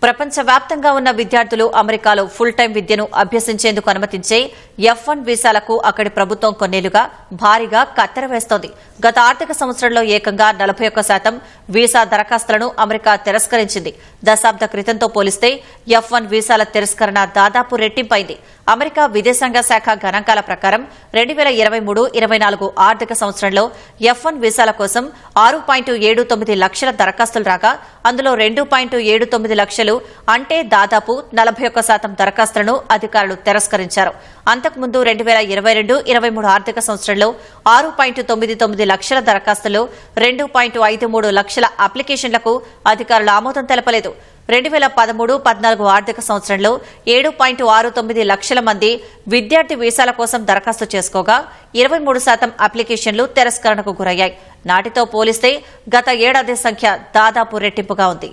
ప్రపంచవ్యాప్తంగా ఉన్న విద్యార్థులు అమెరికాలో ఫుల్ టైం విద్యను అభ్యసించేందుకు అనుమతించే F1 వీసాలకు అక్కడి ప్రభుత్వం కొన్నేళ్లుగా భారీగా కత్తెర వేస్తోంది. గత ఆర్థిక సంవత్సరంలో ఏకంగా 41% వీసా దరఖాస్తులను అమెరికా తిరస్కరించింది. దశాబ్ద క్రితంతో పోలిస్తే F1 వీసాల తిరస్కరణ దాదాపు రెట్టింపైంది. అమెరికా విదేశాంగ శాఖ గణాంకాల ప్రకారం 2023-24 ఆర్థిక సంవత్సరంలో F1 వీసాల కోసం 6.79 లక్షల దరఖాస్తులు రాగా అందులో 2.79 లక్షలు అంటే దాదాపు 41% దరఖాస్తులను అధికారులు తిరస్కరించారు. అంతకుముందు 2022-23 ఆర్థిక సంవత్సరంలో 6.99 లక్షల దరఖాస్తులు 2.53 లక్షల అప్లికేషన్లకు అధికారులు ఆమోదం తెలపలేదు. 2013-14 ఆర్థిక సంవత్సరంలో 7.69 లక్షల మంది విద్యార్థి వీసాల కోసం దరఖాస్తు చేసుకోగా 23% అప్లికేషన్లు తిరస్కరణకు గురయ్యాయి. నాటితో పోలిస్తే గత ఏడాది సంఖ్య దాదాపు రెట్టింపుగా ఉంది.